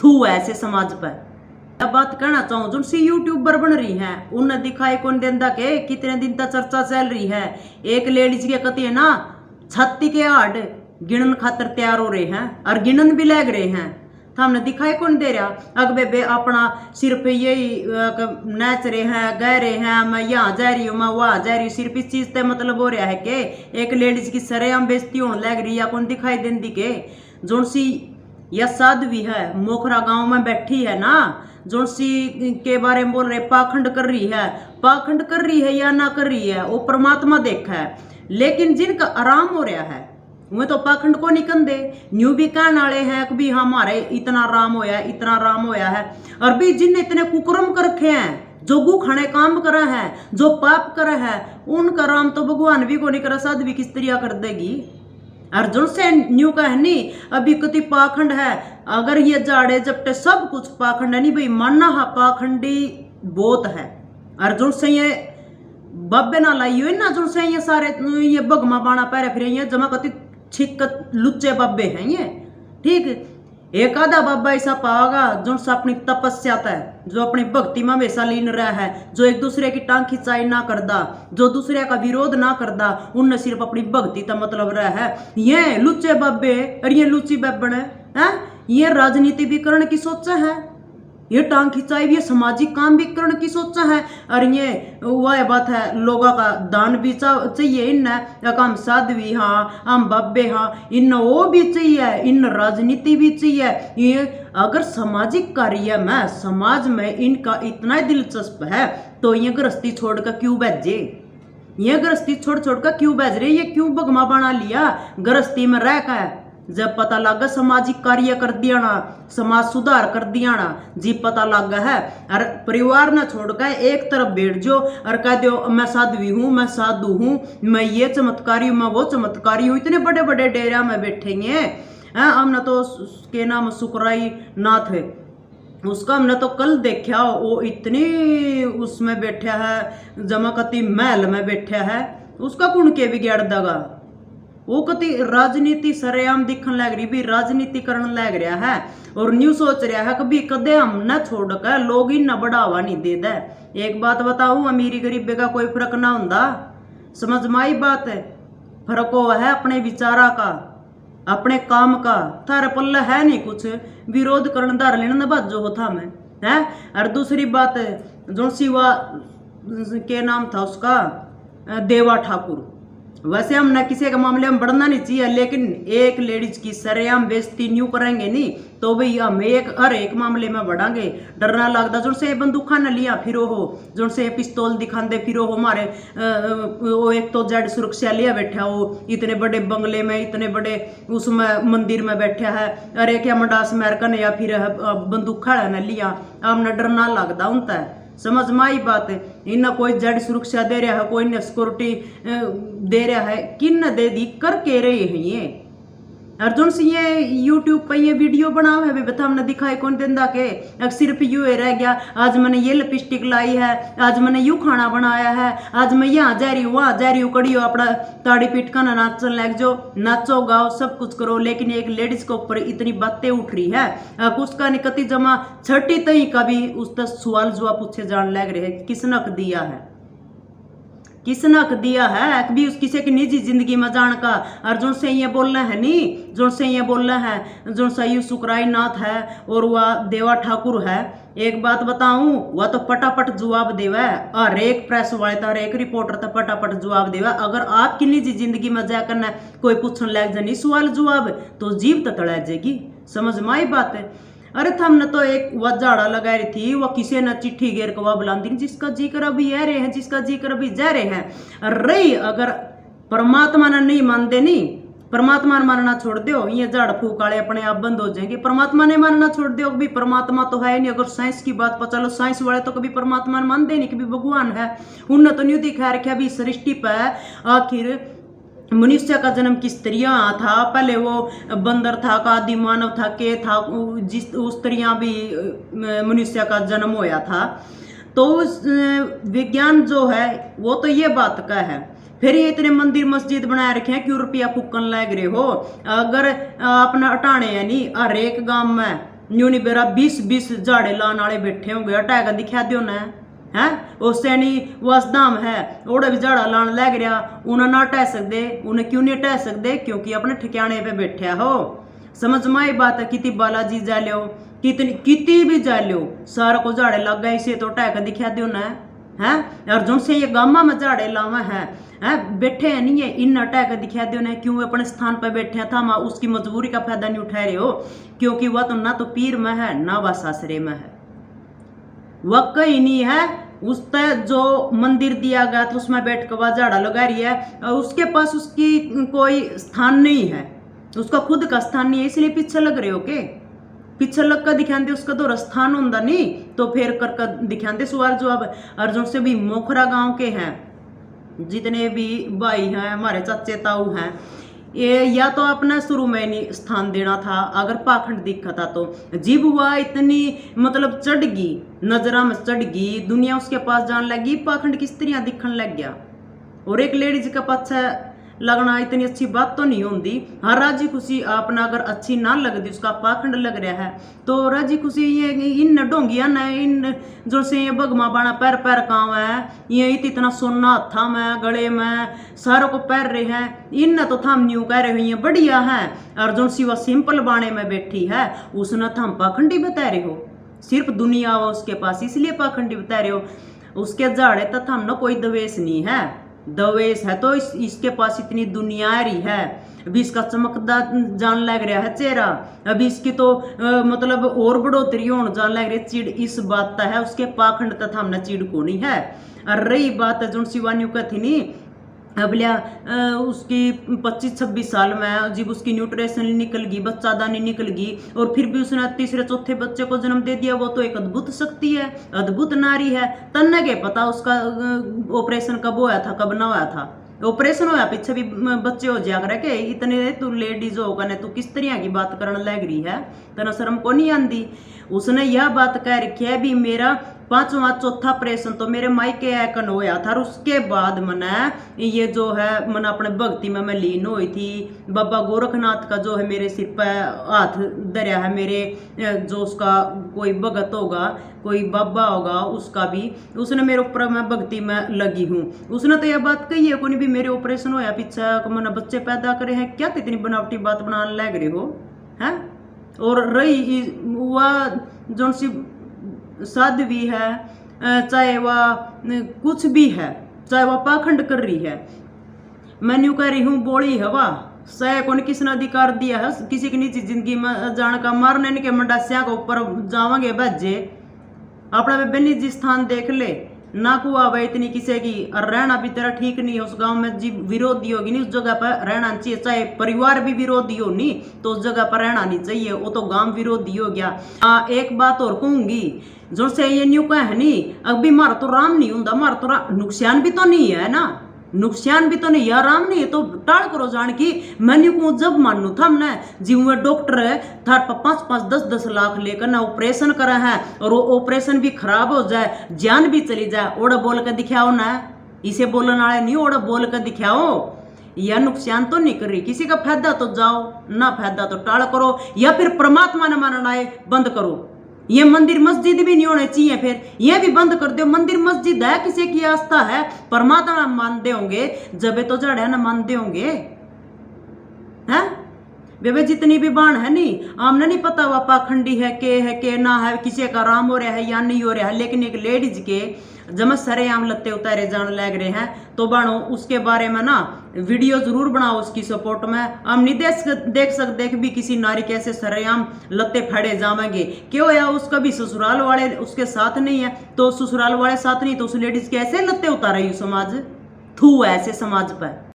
थू ऐसे समाज पर। अब बात कहना चाहूँ जो सी यूट्यूबर बन रही है उन्हें दिखाई कौन देंदा के कितने दिन तक चर्चा चल रही है। एक लेडीज के कती है ना छत्ती के हाड गिनन खातर तैयार हो रहे हैं और गिनन भी लग रहे हैं। तो हमने दिखाई कौन दे रहा अग बे अपना सिर्फ यही नाच रहे हैं गा रहे हैं मैं यहाँ जा रही हूँ मैं वहाँ जा रही हूँ सिर्फ इस चीज से मतलब हो रहा है कि एक लेडीज की सरेआम बेइज्जती होने लग रही है कौन दिखाई देंदी के जोन सी यह साध्वी है मोखरा गांव में बैठी है ना जोन सी के बारे में बोल रहे पाखंड कर रही है या ना कर रही है वो परमात्मा देखा है। लेकिन जिनका आराम हो रहा है वह तो पाखंड को निकल दे न्यू भी कहने वाले हैं कि भी हमारे इतना राम होया है और भी जिन इतने कुकर्म कर रखे हैं जो गु खाने काम करा है जो पाप करा है उनका राम तो भगवान भी को नहीं करा साध्वी किस तरिया कर देगी। अर्जुन से न्यू कहनी अभी कति पाखंड है अगर ये जाड़े जपटे सब कुछ पाखंड है नहीं भाई मानना हा पाखंडी बहुत है। अर्जुन से ये बब्बे ना लाई हुई ना अर्जुन से ये सारे ये बगमा बाणा पैरे फिर ये जमा कति छिक लुच्चे बब्बे हैं ये ठीक। एक आधा बाबा ऐसा पाओगा जो अपनी तपस्या है जो अपनी भक्ति में हमेशा लीन रहा है जो एक दूसरे की टांग खिंचाई ना करदा जो दूसरे का विरोध ना करदा उनने सिर्फ अपनी भक्ति का मतलब रहा है। ये लुच्चे बाबे और ये लुच्ची बेबन है ये राजनीति भी करने की सोचा है ये टांग खिंचाई भी सामाजिक काम भी करने की सोचा है और ये वह बात है लोगों का दान भी चाहिए इन हम साध्वी हाँ हम बाबे हाँ इन वो भी चाहिए इन राजनीति भी चाहिए। ये अगर सामाजिक कार्य में समाज में इनका इतना दिलचस्प है तो ये गृहस्थी छोड़कर क्यों भेजे ये गृहस्थी छोड़ कर क्यों भेज रहे ये क्यों बगमा बना लिया गृहस्थी में रह कर जब पता लगा सामाजिक कार्य कर दिया ना समाज सुधार कर दिया ना जी पता लगा है और परिवार ना छोड़कर एक तरफ बैठ जो और कह दो मैं साध्वी हूँ मैं साधु हूँ मैं ये चमत्कारी हूँ मैं वो चमत्कारी हूँ इतने बड़े बड़े डेरा में बैठेंगे। हमने तो उसके नाम सुकराई नाथ है उसका हमने तो कल देखा वो इतनी उसमें बैठा है जमाकती महल में बैठा है उसका कुण के बिगाड़ दगा वो कति राजनीति सरेआम दिखने लग रही भी राजनीति करने लग रहा है और न्यू सोच रहा है कभी कदे हम न छोड़ कर लोग इन न बढ़ावा नहीं दे दे। एक बात बताऊं अमीरी गरीबे का कोई फर्क ना होता समझ में आई बात है फर्क हो है अपने विचारा का अपने काम का थारे पल्ले है नहीं कुछ विरोध करने दार लेने बाजो हो था मैं है। और दूसरी बात जो शिवा के नाम था उसका देवा ठाकुर वैसे हम न किसी के मामले में बढ़ना नहीं चाहिए लेकिन एक लेडीज की सरेआम बेइज्जती न्यू करेंगे नहीं तो भाई हम हर एक मामले में बढ़ांगे डरना लगता जो से बंदूखा न लिया फिरो हो जो से पिस्तौल दिखाते फिरो हो हमारे वो एक तो जेड सुरक्षा लिया बैठा हो इतने बड़े बंगले में इतने बड़े उसमें मंदिर में बैठा है अरे क्या मंडास अमेरिकन या फिर बंदूखा न लिया हमने डरना लगता उनता समझ में आई बात है। इन कोई जड़ सुरक्षा दे रहा है कोई न सिक्योरिटी दे रहा है किन दे दी कर के रहे हैं ये अर्जुन से ये यूट्यूब पर ये वीडियो बनाओ है बता हमने दिखाई कौन देंदा के सिर्फ यू रह गया आज मैंने ये लिपस्टिक लाई है आज मैंने यू खाना बनाया है आज मैं यहाँ जा रही हूँ वहाँ जा रही हूँ कड़ी हो अपना ताड़ी पीट का ना नाचने लग जो नाचो गाओ सब कुछ करो लेकिन एक लेडीज के ऊपर इतनी बातें उठ रही है उसका निकती जमा छठी तई का भी उस तक सवाल जवाब पूछे जान लग रहे हैं किसने दिया है किसने दिया है कभी उस किसी की निजी जिंदगी में जान का और जो से ये बोलना है नहीं जो से ये बोलना है जो सही सुकराई नाथ है और वह देवा ठाकुर है। एक बात बताऊं वह तो पटापट जवाब देवा और एक प्रेस वाले था और एक रिपोर्टर था पटापट जवाब देवा। अगर आपकी निजी जिंदगी में जाकर ना कोई पूछने लग जाए सवाल जवाब तो जीव तो तड़ा जाएगी समझ में आई बात है। अरे हमने तो एक वह झाड़ा लगा रही थी वह किसी ने चिट्ठी घेर के वह बुलाती जिसका जिक्र अभी आ रहे हैं जिसका जिक्र अभी जा रहे हैं। रही अगर परमात्मा ने नहीं मानते नहीं परमात्मा ने मानना छोड़ दो ये झाड़ फूक वाले अपने आप बंद हो जाएंगे परमात्मा ने मानना छोड़ दो कभी परमात्मा तो है नहीं। अगर साइंस की बात पर चलो साइंस वाले तो कभी परमात्मा ने मानते नहीं कभी भगवान है उनने तो नहीं दिखा रखा अभी सृष्टि पर आखिर मनुष्य का जन्म किस तरह था पहले वो बंदर था का आदि मानव था के था जिस उस तरह भी मनुष्य का जन्म होया था तो विज्ञान जो है वो तो ये बात का है। फिर ये इतने मंदिर मस्जिद बनाए रखे हैं क्यों रुपया फूकन लग रहे हो अगर अपना हटाने यानी हर एक गांव में न्यू नहीं बेरा 20-20 झाड़े लाने वाले बैठे होंगे, अटैक दिखा दो ना है उससे नहीं वासदाम है ओड़ा भी झाड़ा लाने लग रहा, उन्हें ना हटा सकते, उन्हें क्यों नहीं हटा सकते? क्योंकि अपने ठिकाने पे बैठे हो। समझ में आई बात है? कितनी बालाजी जा लो, कितनी भी जा लो, सारा को झाड़े लग गए, इसे तो हटा दिखा दो ना है। अर्जुन से ये गामा में झाड़े लावा है बैठे हैं नहीं है, इन हटा कर दिखा दो ना, क्यों अपने स्थान पर बैठे था माँ उसकी मजबूरी का फायदा नहीं उठा रहे हो? क्योंकि वह तो ना तो पीर में है ना वह सासरे में है, वह कहीं नहीं है। उस जो मंदिर दिया गया था उसमें बैठ कर वह झाड़ा लगा रही है, और उसके पास उसकी कोई स्थान नहीं है, उसका खुद का स्थान नहीं है, इसलिए पीछे लग रहे हो के? पीछे लग कर दिखाते उसका तो स्थान होता नहीं, तो फिर कर दिखाते सुवार। जो अब अर्जुन से भी मोखरा गांव के हैं जितने भी भाई हैं, हमारे चाचे ताऊ हैं, ये या तो अपना शुरू में नहीं स्थान देना था, अगर पाखंड दिखा था तो। जीव हुआ इतनी मतलब चढ़ गई, नजरा में चढ़ गई, दुनिया उसके पास जान लगी, पाखंड की स्त्रियां दिखने लग गया। और एक लेडीज का पाछा लगना इतनी अच्छी बात तो नहीं होती। हर राजी खुशी अपना अगर अच्छी ना लगती, उसका पाखंड लग रहा है, तो राजी खुशी ये इन ढोंगिया न इन जो से ये बगमा बाना पैर पैर काम है, ये इतना सोना था में गले में सारों को पैर रहे हैं, इन तो थम न्यू कह रहे हुई बढ़िया है। अर्जुन सिवा सिंपल बाणे में बैठी है, उसने थम पाखंडी बता रहे हो, सिर्फ दुनिया हो उसके पास इसलिए पाखंडी बता रहे हो। उसके जाड़े तक हम ना कोई दवेश नहीं है, दवेश है तो इसके पास इतनी दुनिया रही है। अभी इसका चमकदार जान लग रहा है चेहरा, अभी इसकी तो मतलब और बढ़ोतरी होने जान लग रही है। चिड़ इस बात है उसके पाखंड तथा हमने चिड़ को नहीं है। और रही बात जो शिवानी का थी नहीं, अब लिया उसकी 25-26 साल में जब उसकी न्यूट्रिशन निकल गई, बच्चा दानी निकल गई, और फिर भी उसने तीसरे चौथे बच्चे को जन्म दे दिया। वो तो एक अद्भुत शक्ति है, अद्भुत नारी है। तन्ने के पता उसका ऑपरेशन कब होया था कब ना होया था, ऑपरेशन होया पीछे भी बच्चे हो जाकर के इतने तू लेडीज होगा ना, तू किस तरह की बात करने लग रही है, तना शर्म को नहीं आंदी। उसने यह बात कह रखी है भी मेरा 5वां चौथा ऑपरेशन तो मेरे मायके ऐकन होया था, और उसके बाद मैंने ये जो है मैंने अपने भक्ति में मैं लीन हुई थी। बाबा गोरखनाथ का जो है मेरे सिर पर हाथ धरा है, मेरे जो उसका कोई भगत होगा कोई बाबा होगा उसका भी उसने मेरे ऊपर मैं भक्ति में लगी हूँ। उसने तो यह बात कही है कोई भी मेरे ऑपरेशन होया पीछे मैंने बच्चे पैदा करे हैं, क्या इतनी बनावटी बात बनाने लग रहे हो हैं। और रही वह जो सी साध्वी है, चाहे वह कुछ भी है, चाहे वह पाखंड कर रही है, मैं न्यू कह रही हूँ बोली हवा सह कौन किसने अधिकार दिया है किसी की निजी जिंदगी में जान का मारने के मंडासिया के ऊपर जावांगे बजे अपना वे निजी स्थान देख ले ना को आवे इतनी किसी की। और रहना भी तेरा ठीक नहीं है उस गांव में, जी विरोधी होगी नहीं उस जगह पर रहना चाहिए, चाहे परिवार भी विरोधी हो नहीं तो उस जगह पर रहना नहीं चाहिए, वो तो गांव विरोधी हो गया। एक बात और कहूंगी जो से ये न्यू का है नहीं, अभी मार तो राम नहीं होता, मार तो नुकसान भी तो नहीं है ना, नुकसान भी तो नहीं यार राम नहीं है तो टाल करो जान की। मैंने को जब मानू था हमने जी हुए डॉक्टर है थार पर 5-5 10-10 लाख लेकर ना ऑपरेशन करा है, और वो ऑपरेशन भी खराब हो जाए जान भी चली जाए, ओड़ा बोल कर दिखाओ ना, इसे बोलने वाले नहीं ओड़ा बोल कर दिखाओ। या नुकसान तो नहीं कर रही, किसी का फायदा तो जाओ ना फायदा तो टाल करो, या फिर परमात्मा ने मानना है बंद करो। ये मंदिर मस्जिद भी नहीं होने चाहिए, फिर ये भी बंद कर दो। मंदिर मस्जिद है किसी की आस्था है, परमात्मा मानते होंगे जब तो जड़ ना मानते होंगे हैं। बेबे जितनी भी बाण है नहीं आमने नहीं पता वह पाखंडी है के ना है, किसी का राम हो रहा है या नहीं हो रहा है, लेकिन एक लेडीज के जब सरे आम लत्ते उतारे जाने लग रहे हैं तो बाणो उसके बारे में ना वीडियो जरूर बनाओ उसकी सपोर्ट में। हम नहीं देख सकते कि भी किसी नारी कैसे सरेआम लत्ते फाड़े जावेंगे, क्यों या उसका भी ससुराल वाले उसके साथ नहीं है, तो ससुराल वाले साथ नहीं तो उस लेडीज के ऐसे लत्ते उतारे समाज थू ऐसे समाज पर।